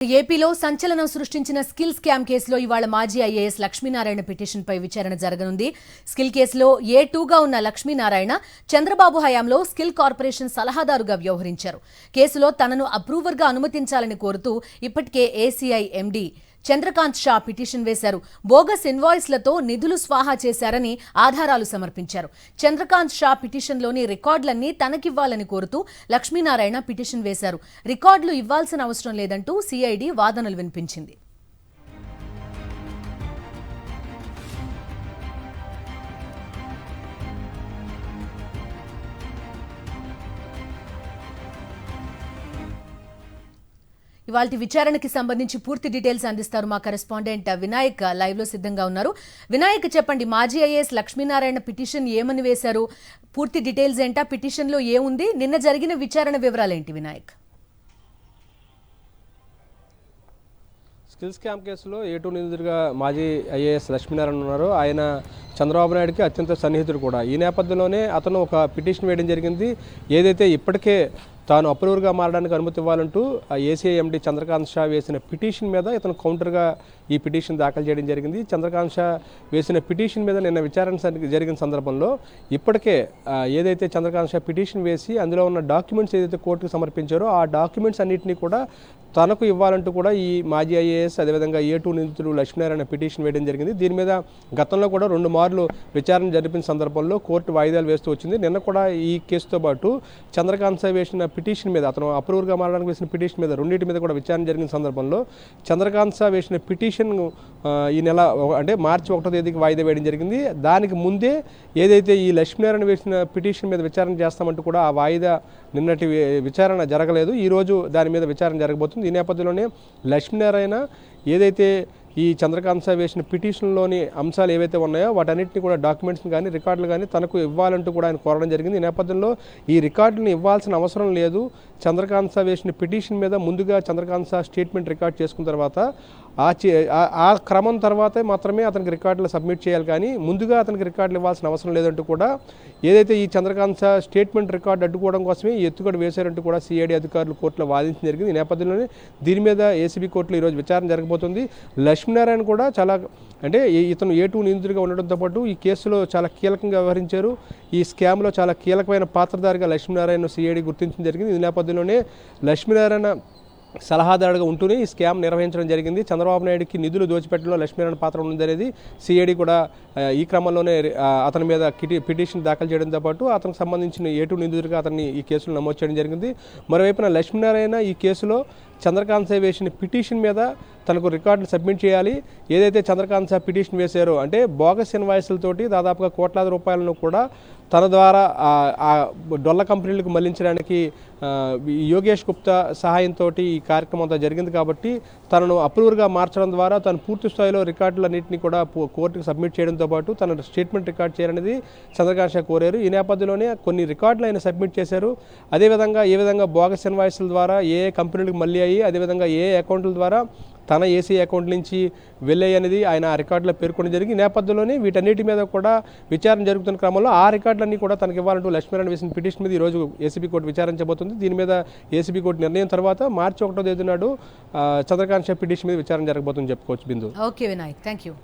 ఏపీలో సంచలనం సృష్టించిన స్కిల్ స్కామ్ కేసులో ఇవాళ మాజీ ఐఏఎస్ లక్ష్మీనారాయణ పిటిషన్పై విచారణ జరగనుంది. స్కిల్ కేసులో ఏ2గా ఉన్న లక్ష్మీనారాయణ చంద్రబాబు హయాంలో స్కిల్ కార్పొరేషన్ సలహాదారుగా వ్యవహరించారు. కేసులో తనను అప్రూవర్గా అనుమతించాలని కోరుతూ ఇప్పటికే ACI MD Chandrakant Shah petition వేశారు. బోగస్ ఇన్వాయిస్లతో నిధులు స్వాహా చేశారని ఆధారాలు సమర్పించారు. చంద్రకాంత్ షా పిటిషన్లోని రికార్డులన్నీ తనకివ్వాలని కోరుతూ లక్ష్మీనారాయణ పిటిషన్ వేశారు. రికార్డులు ఇవ్వాల్సిన అవసరం లేదంటూ సిఐడి వాదనలు వినిపించింది. ఇవాల్టి విచారణకి సంబంధించి పూర్తి డీటెయిల్స్ అందిస్తారు మా కరెస్పాండెంట్ వినాయక్ లైవ్ లో సిద్ధంగా ఉన్నారు. వినాయక్, చెప్పండి, మాజీ ఐఏఎస్ లక్ష్మీనారాయణ పిటిషన్ ఏమని వేశారు? పూర్తి డీటెయిల్స్ ఏంటా? పిటిషన్ లో ఏముంది? నిన్న జరిగిన విచారణ వివరాలేంటి వినాయక్? స్కిల్ స్కామ్ కేసులో ఏ2 నిందితుడిగా మాజీ ఐఏఎస్ లక్ష్మీనారాయణ ఉన్నారు. ఆయన చంద్రబాబు నాయుడుకి అత్యంత సన్నిహితుడు కూడా. ఈ నేపథ్యంలోనే అతను ఒక పిటిషన్ వేయడం జరిగింది. ఏదైతే ఇప్పటికే తాను అప్రూవర్గా మారడానికి అనుమతి ఇవ్వాలంటూ ఏసీఐ ఎండీ చంద్రకాంత్ షా వేసిన పిటిషన్ మీద ఇతను కౌంటర్గా ఈ పిటిషన్ దాఖలు చేయడం జరిగింది. చంద్రకాంత్ షా వేసిన పిటిషన్ మీద నిన్న విచారణ జరిగిన సందర్భంలో ఇప్పటికే ఏదైతే చంద్రకాంత్ షా పిటిషన్ వేసి అందులో ఉన్న డాక్యుమెంట్స్ ఏదైతే కోర్టుకు సమర్పించారో ఆ డాక్యుమెంట్స్ అన్నింటినీ కూడా తనకు ఇవ్వాలంటూ కూడా ఈ మాజీ ఐఏఎస్ అదేవిధంగా ఏ2 నిందితుడు లక్ష్మీనారాయణ పిటిషన్ వేయడం జరిగింది. దీని మీద గతంలో కూడా 2 మార్లు విచారణ జరిపిన సందర్భంలో కోర్టు వాయిదాలు వేస్తూ వచ్చింది. నిన్న కూడా ఈ కేసుతో పాటు చంద్రకాంత్ షా వేసిన పిటిషన్ మీద, అతను అప్రూవర్గా మారడానికి వేసిన పిటిషన్ మీద, రెండింటి మీద కూడా విచారణ జరిగిన సందర్భంలో చంద్రకాంత్ షా వేసిన పిటిషన్ ఈ నెల అంటే మార్చి 1వ తేదీకి వాయిదా వేయడం జరిగింది. దానికి ముందే ఏదైతే ఈ లక్ష్మీనారాయణ వేసిన పిటిషన్ మీద విచారణ చేస్తామంటూ కూడా ఆ వాయిదా నిన్నటి విచారణ జరగలేదు. ఈరోజు దాని మీద విచారణ జరగబోతుంది. ఈ నేపథ్యంలోనే లక్ష్మీనారాయణ ఏదైతే ఈ చంద్రకాంత్ షా వేసిన పిటిషన్లోని అంశాలు ఏవైతే ఉన్నాయో వాటన్నిటిని కూడా డాక్యుమెంట్స్ని కానీ రికార్డులు కానీ తనకు ఇవ్వాలంటూ కూడా ఆయన కోరడం జరిగింది. ఈ నేపథ్యంలో ఈ రికార్డులను ఇవ్వాల్సిన అవసరం లేదు. చంద్రకాంత్ షా వేసిన పిటిషన్ మీద ముందుగా చంద్రకాంత్ షా స్టేట్మెంట్ రికార్డ్ చేసుకున్న తర్వాత ఆ క్రమం తర్వాతే మాత్రమే అతనికి రికార్డులు సబ్మిట్ చేయాలి, కానీ ముందుగా అతనికి రికార్డులు ఇవ్వాల్సిన అవసరం లేదంటూ కూడా ఏదైతే ఈ చంద్రకాంత్ షా స్టేట్మెంట్ రికార్డు అడ్డుకోవడం కోసమే ఎత్తుగడ వేశారంటూ కూడా సిఐడి అధికారులు కోర్టులో వాదించడం జరిగింది. ఈ నేపథ్యంలోనే దీని మీద ఏసీబీ కోర్టులో ఈరోజు విచారణ జరగబోతుంది. లక్ష్మీనారాయణ కూడా చాలా అంటే ఇతను ఏ2 నిందితుడిగా ఉండడంతో పాటు ఈ కేసులో చాలా కీలకంగా వ్యవహరించారు. ఈ స్కామ్లో చాలా కీలకమైన పాత్రధారిగా లక్ష్మీనారాయణ సిఐడి గుర్తించడం జరిగింది. ఈ నేపథ్యంలోనే లక్ష్మీనారాయణ సలహాదారుగా ఉంటూనే ఈ స్కామ్ నిర్వహించడం జరిగింది. చంద్రబాబు నాయుడుకి నిధులు దోచిపెట్టడంలో లక్ష్మీనారాయణ పాత్ర ఉందనేది సిఐడి కూడా ఈ క్రమంలోనే అతని మీద పిటిషన్ దాఖలు చేయడంతో పాటు అతనికి సంబంధించిన ఏ2 నిందితుడిగా అతన్ని ఈ కేసులో నమోదు చేయడం జరిగింది. మరోవైపున లక్ష్మీనారాయణ ఈ కేసులో చంద్రకాంత్ షా వేసిన పిటిషన్ మీద తనకు రికార్డులు సబ్మిట్ చేయాలి. ఏదైతే చంద్రకాంత్ షా పిటిషన్ వేశారో అంటే బోగస్ ఇన్వాయిస్లతోటి దాదాపుగా కోట్లాది రూపాయలను కూడా తన ద్వారా ఆ డొల్ల కంపెనీలకు మళ్లించడానికి యోగేష్ గుప్తా సహాయంతో ఈ కార్యక్రమం అంతా జరిగింది. కాబట్టి తనను అప్రూవర్గా మార్చడం ద్వారా తను పూర్తి స్థాయిలో రికార్డులన్నింటినీ కూడా కోర్టుకు సబ్మిట్ చేయడంతో పాటు తన స్టేట్మెంట్ రికార్డ్ చేయాలనేది చంద్రకాంత్ షా కోరారు. ఈ నేపథ్యంలోనే కొన్ని రికార్డులు ఆయన సబ్మిట్ చేశారు. అదేవిధంగా ఏ విధంగా బోగస్ ఇన్వాయిస్ల ద్వారా ఏ కంపెనీలకు మళ్ళీ అయ్యి అదేవిధంగా ఏ అకౌంట్ల ద్వారా తన ఏసీ అకౌంట్ నుంచి వెళ్ళాయి అనేది ఆయన ఆ రికార్డులో పేర్కొనడం జరిగింది. ఈ నేపథ్యంలోనే వీటన్నిటి మీద కూడా విచారణ జరుగుతున్న క్రమంలో ఆ రికార్డులన్నీ కూడా తనకి ఇవ్వాలంటూ లక్ష్మీనారాయణ వేసిన పిటిషన్ మీద ఈరోజు ఏసీబీ కోర్టు విచారించబోతుంది. దీని మీద ఏసీబీ కోర్టు నిర్ణయం తర్వాత మార్చి 1వ తేదీ నాడు చంద్రకాంత్ షా పిటిషన్ మీద విచారణ జరగబోతుందని చెప్పుకోవచ్చు. Bindu. Okay Vinayak, thank you.